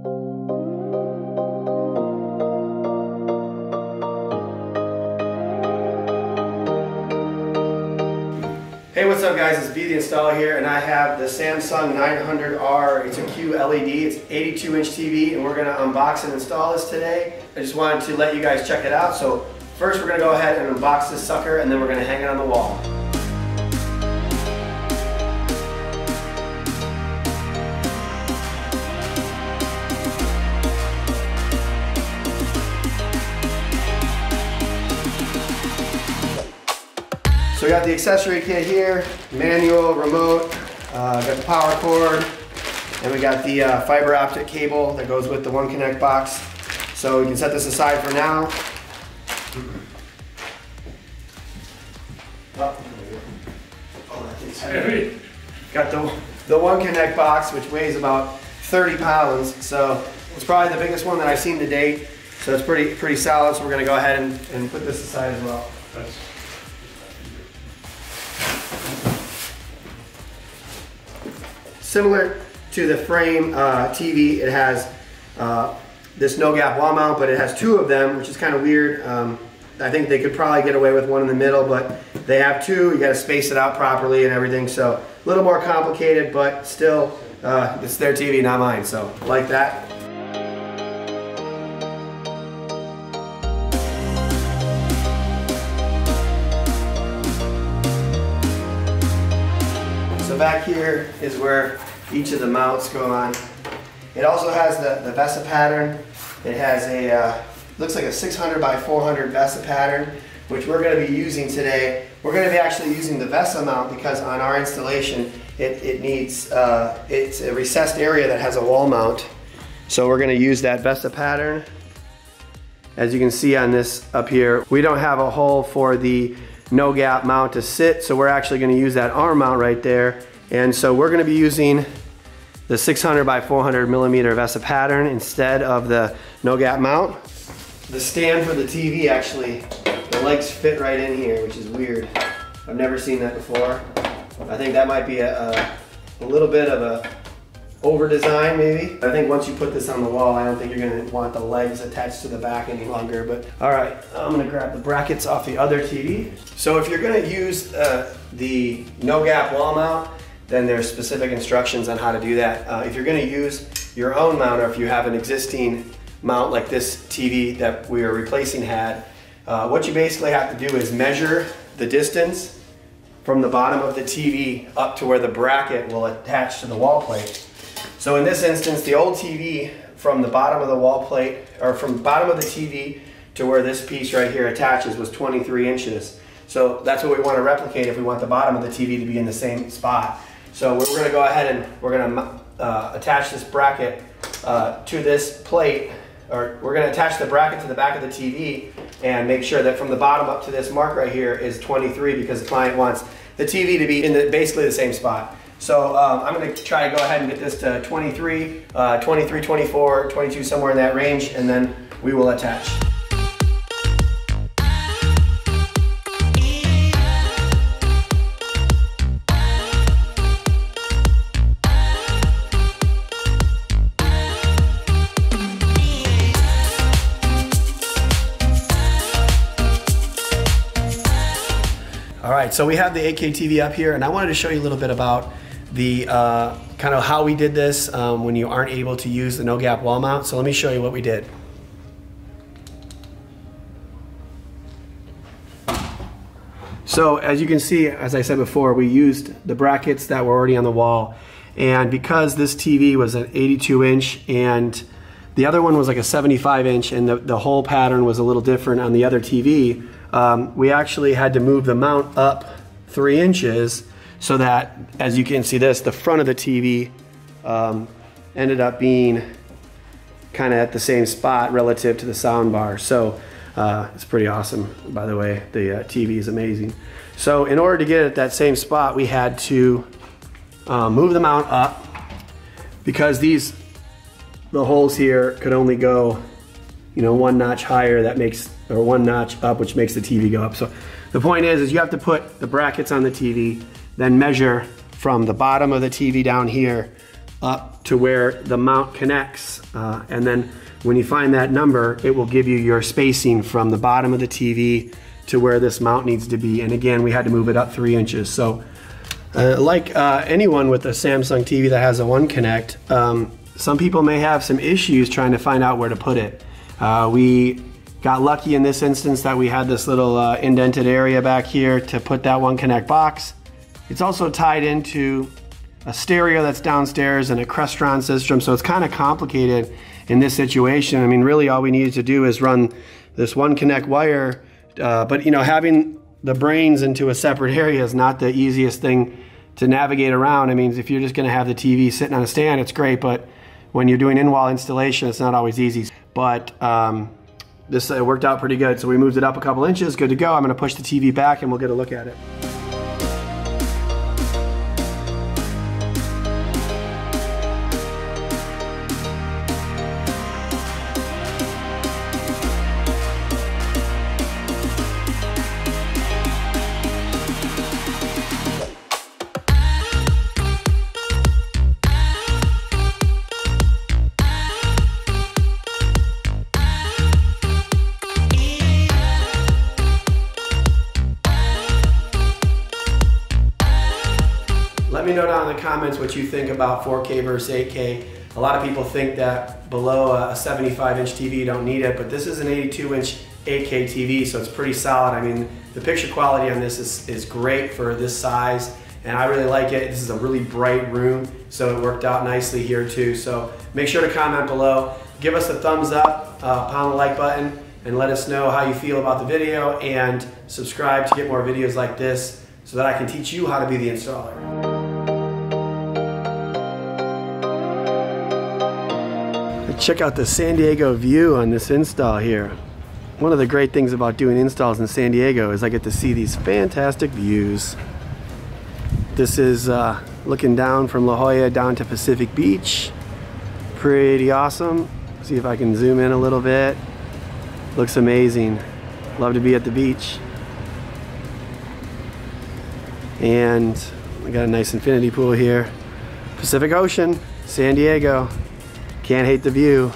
Hey, what's up guys, it's B the Installer here, and I have the Samsung 900R. It's a QLED, it's 82-inch TV, and we're going to unbox and install this today. I just wanted to let you guys check it out. So first we're going to go ahead and unbox this sucker, and then we're going to hang it on the wall. So we got the accessory kit here, manual, remote, got the power cord, and we got the fiber optic cable that goes with the One Connect box. So we can set this aside for now. Got the One Connect box, which weighs about 30 pounds. So it's probably the biggest one that I've seen to date. So it's pretty solid. So we're gonna go ahead and put this aside as well. Similar to the frame TV, it has this no gap wall mount, but it has two of them, which is kind of weird. I think they could probably get away with one in the middle, but they have two. You got to space it out properly and everything, so a little more complicated, but still, it's their TV, not mine, so like that. So back here is where each of the mounts go on. It also has the VESA pattern. It has a, looks like a 600 by 400 VESA pattern, which we're going to be using today. We're going to be actually using the VESA mount because on our installation, it needs, it's a recessed area that has a wall mount. So we're going to use that VESA pattern. As you can see on this up here, we don't have a hole for the no gap mount to sit, so we're actually going to use that arm mount right there. And so we're going to be using the 600 by 400 millimeter VESA pattern instead of the no gap mount. The stand for the TV, actually, the legs fit right in here, which is weird. I've never seen that before. I think that might be a little bit of a over design maybe. I think once you put this on the wall, I don't think you're going to want the legs attached to the back any longer. But all right, I'm going to grab the brackets off the other TV. So if you're going to use the no gap wall mount, then there's specific instructions on how to do that. If you're going to use your own mount, or if you have an existing mount like this TV that we are replacing had, what you basically have to do is measure the distance from the bottom of the TV up to where the bracket will attach to the wall plate. So in this instance, the old TV from the bottom of the wall plate, or from the bottom of the TV to where this piece right here attaches, was 23 inches. So that's what we want to replicate if we want the bottom of the TV to be in the same spot. So we're going to go ahead and we're going to attach this bracket to this plate, or we're going to attach the bracket to the back of the TV and make sure that from the bottom up to this mark right here is 23, because the client wants the TV to be in basically the same spot. So I'm going to try to go ahead and get this to 23, 23, 24, 22, somewhere in that range, and then we will attach. All right, so we have the 8K TV up here, and I wanted to show you a little bit about the kind of how we did this when you aren't able to use the no gap wall mount. So let me show you what we did. So as you can see, as I said before, we used the brackets that were already on the wall, and because this TV was an 82-inch and the other one was like a 75-inch, and the whole pattern was a little different on the other TV, we actually had to move the mount up 3 inches so that, as you can see this, the front of the TV ended up being kind of at the same spot relative to the sound bar. So it's pretty awesome, by the way. The TV is amazing. So in order to get it at that same spot, we had to move the mount up, because the holes here could only go, you know, one notch higher, or one notch up, which makes the TV go up. So the point is you have to put the brackets on the TV, then measure from the bottom of the TV down here up to where the mount connects, and then when you find that number, it will give you your spacing from the bottom of the TV to where this mount needs to be. And again, we had to move it up 3 inches. So like anyone with a Samsung TV that has a One Connect, some people may have some issues trying to find out where to put it. We got lucky in this instance that we had this little indented area back here to put that One Connect box. It's also tied into a stereo that's downstairs and a Crestron system, so it's kind of complicated in this situation. I mean, really all we needed to do is run this One Connect wire, but you know, having the brains into a separate area is not the easiest thing to navigate around. I mean, if you're just gonna have the TV sitting on a stand, it's great, but when you're doing in-wall installation, it's not always easy. But this worked out pretty good, so we moved it up a couple inches, good to go. I'm gonna push the TV back and we'll get a look at it. Let me know down in the comments what you think about 4K versus 8K. A lot of people think that below a 75-inch TV you don't need it, but this is an 82-inch 8K TV, so it's pretty solid. I mean, the picture quality on this is great for this size, and I really like it. This is a really bright room, so it worked out nicely here too. So make sure to comment below, give us a thumbs up, pound the like button, and let us know how you feel about the video, and subscribe to get more videos like this so that I can teach you how to be the installer. Check out the San Diego view on this install here. One of the great things about doing installs in San Diego is I get to see these fantastic views. This is looking down from La Jolla down to Pacific Beach. Pretty awesome. See if I can zoom in a little bit. Looks amazing. Love to be at the beach. And we got a nice infinity pool here. Pacific Ocean, San Diego. Can't hate the view.